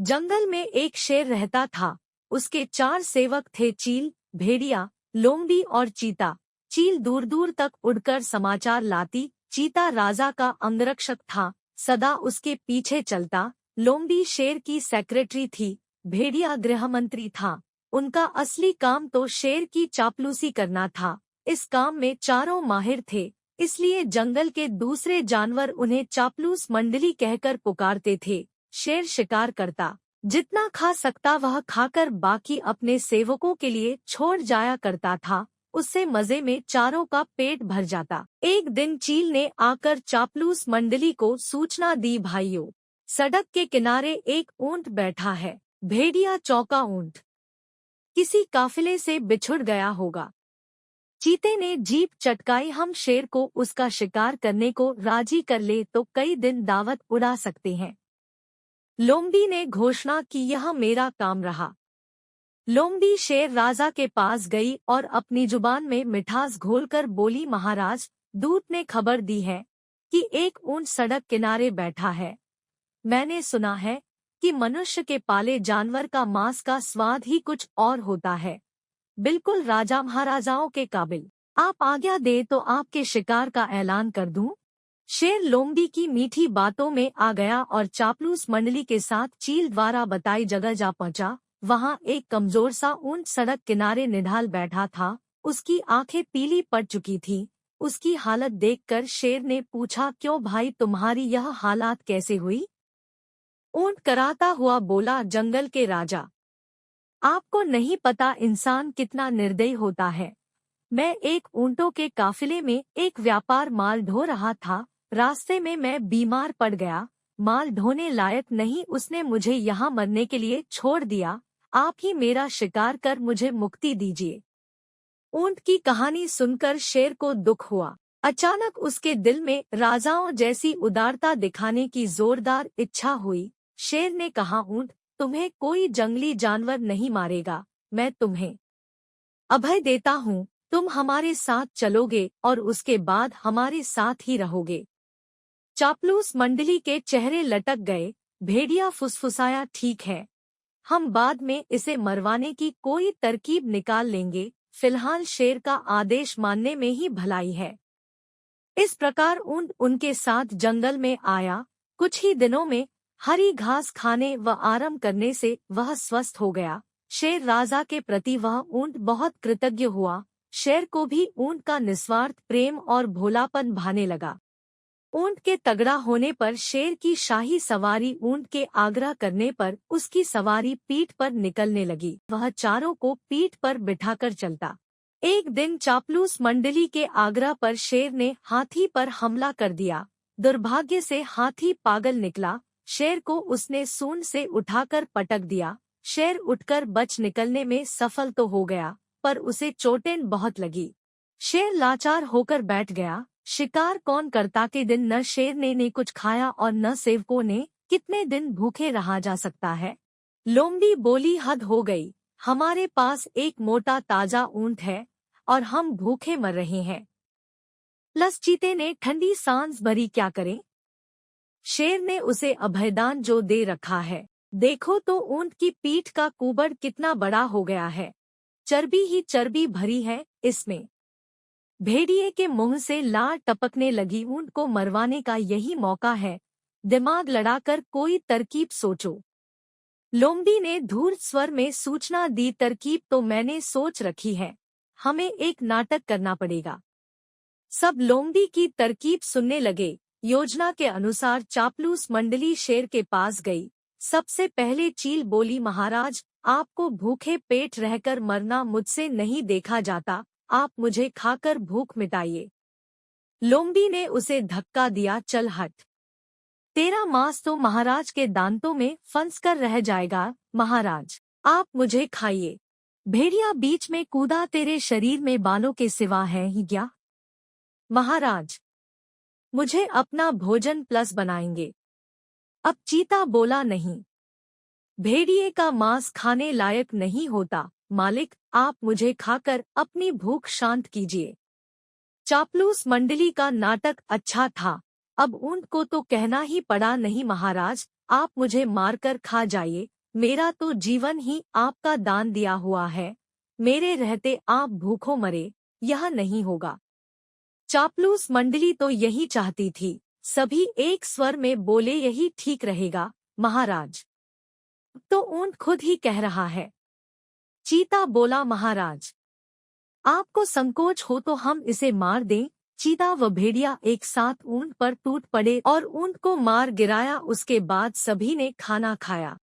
जंगल में एक शेर रहता था। उसके 4 सेवक थे, चील, भेड़िया, लोमड़ी और चीता। चील दूर दूर तक उड़कर समाचार लाती। चीता राजा का अंगरक्षक था, सदा उसके पीछे चलता। लोमड़ी शेर की सेक्रेटरी थी। भेड़िया गृहमंत्री था। उनका असली काम तो शेर की चापलूसी करना था। इस काम में चारों माहिर थे, इसलिए जंगल के दूसरे जानवर उन्हें चापलूस मंडली कहकर पुकारते थे। शेर शिकार करता, जितना खा सकता वह खाकर बाकी अपने सेवकों के लिए छोड़ जाया करता था। उससे मजे में चारों का पेट भर जाता। एक दिन चील ने आकर चापलूस मंडली को सूचना दी, भाइयों, सड़क के किनारे एक ऊंट बैठा है। भेड़िया चौंका, ऊंट किसी काफिले से बिछुड़ गया होगा। चीते ने जीभ चटकाई, हम शेर को उसका शिकार करने को राजी कर ले तो कई दिन दावत उड़ा सकते हैं। लोमड़ी ने घोषणा की, यह मेरा काम रहा। लोमड़ी शेर राजा के पास गई और अपनी जुबान में मिठास घोलकर बोली, महाराज, दूत ने खबर दी है कि एक ऊंट सड़क किनारे बैठा है। मैंने सुना है कि मनुष्य के पाले जानवर का मांस का स्वाद ही कुछ और होता है, बिल्कुल राजा महाराजाओं के काबिल। आप आज्ञा दे तो आपके शिकार का ऐलान कर दूं। शेर लोमड़ी की मीठी बातों में आ गया और चापलूस मंडली के साथ चील द्वारा बताई जगह जा पहुंचा। वहां एक कमजोर सा ऊंट सड़क किनारे निढाल बैठा था। उसकी आंखें पीली पड़ चुकी थीं। उसकी हालत देखकर शेर ने पूछा, क्यों भाई, तुम्हारी यह हालत कैसे हुई? ऊंट कराता हुआ बोला, जंगल के राजा, आपको नहीं पता इंसान कितना निर्दयी होता है। मैं एक ऊंटों के काफिले में एक व्यापार माल ढो रहा था। रास्ते में मैं बीमार पड़ गया। माल ढोने लायक नहीं उसने मुझे यहाँ मरने के लिए छोड़ दिया। आप ही मेरा शिकार कर मुझे मुक्ति दीजिए। ऊंट की कहानी सुनकर शेर को दुख हुआ। अचानक उसके दिल में राजाओं जैसी उदारता दिखाने की जोरदार इच्छा हुई। शेर ने कहा, ऊंट, तुम्हें कोई जंगली जानवर नहीं मारेगा। मैं तुम्हें अभय देता हूँ। तुम हमारे साथ चलोगे और उसके बाद हमारे साथ ही रहोगे। चापलूस मंडली के चेहरे लटक गए। भेड़िया फुसफुसाया, ठीक है, हम बाद में इसे मरवाने की कोई तरकीब निकाल लेंगे। फिलहाल शेर का आदेश मानने में ही भलाई है। इस प्रकार ऊंट उनके साथ जंगल में आया। कुछ ही दिनों में हरी घास खाने व आराम करने से वह स्वस्थ हो गया। शेर राजा के प्रति वह ऊंट बहुत कृतज्ञ हुआ। शेर को भी ऊंट का निस्वार्थ प्रेम और भोलापन भाने लगा। ऊंट के तगड़ा होने पर शेर की शाही सवारी ऊंट के आग्रह करने पर उसकी सवारी पीठ पर निकलने लगी। वह चारों को पीठ पर बिठाकर चलता। एक दिन चापलूस मंडली के आग्रह पर शेर ने हाथी पर हमला कर दिया। दुर्भाग्य से हाथी पागल निकला। शेर को उसने सूंड से उठाकर पटक दिया। शेर उठकर बच निकलने में सफल तो हो गया, पर उसे चोटें बहुत लगी। शेर लाचार होकर बैठ गया। शिकार कौन करता के दिन न शेर ने कुछ खाया और न सेवकों ने। कितने दिन भूखे रहा जा सकता है? लोमड़ी बोली, हद हो गई। हमारे पास एक मोटा ताजा ऊंट है और हम भूखे मर रहे हैं। प्लस चीते ने ठंडी सांस भरी, क्या करें? शेर ने उसे अभयदान जो दे रखा है। देखो तो ऊंट की पीठ का कुबड़ कितना बड़ा हो गया है। चर्बी ही चर्बी भरी है इसमें। भेड़िए के मुंह से लार टपकने लगी। ऊंट को मरवाने का यही मौका है। दिमाग लड़ाकर कोई तरकीब सोचो। लोमड़ी ने धूर्त स्वर में सूचना दी, तरकीब तो मैंने सोच रखी है। हमें एक नाटक करना पड़ेगा। सब लोमड़ी की तरकीब सुनने लगे। योजना के अनुसार चापलूस मंडली शेर के पास गई। सबसे पहले चील बोली, महाराज, आपको भूखे पेट रहकर मरना मुझसे नहीं देखा जाता। आप मुझे खाकर भूख मिटाइए। लोमड़ी ने उसे धक्का दिया, चल हट, तेरा मांस तो महाराज के दांतों में फंस कर रह जाएगा। महाराज, आप मुझे खाइए। भेड़िया बीच में कूदा, तेरे शरीर में बालों के सिवा है ही क्या? महाराज, मुझे अपना भोजन प्लस बनाएंगे। अब चीता बोला, नहीं, भेड़िए का मांस खाने लायक नहीं होता। मालिक, आप मुझे खाकर अपनी भूख शांत कीजिए। चापलूस मंडली का नाटक अच्छा था। अब ऊंट को तो कहना ही पड़ा, नहीं महाराज, आप मुझे मारकर खा जाइए, मेरा तो जीवन ही आपका दान दिया हुआ है, मेरे रहते आप भूखों मरे, यह नहीं होगा। चापलूस मंडली तो यही चाहती थी। सभी एक स्वर में बोले, यही ठीक रहेगा महाराज। तो ऊंट खुद ही कह रहा है। चीता बोला, महाराज आपको संकोच हो तो हम इसे मार दें। चीता व भेड़िया एक साथ ऊंट पर टूट पड़े और ऊंट को मार गिराया। उसके बाद सभी ने खाना खाया।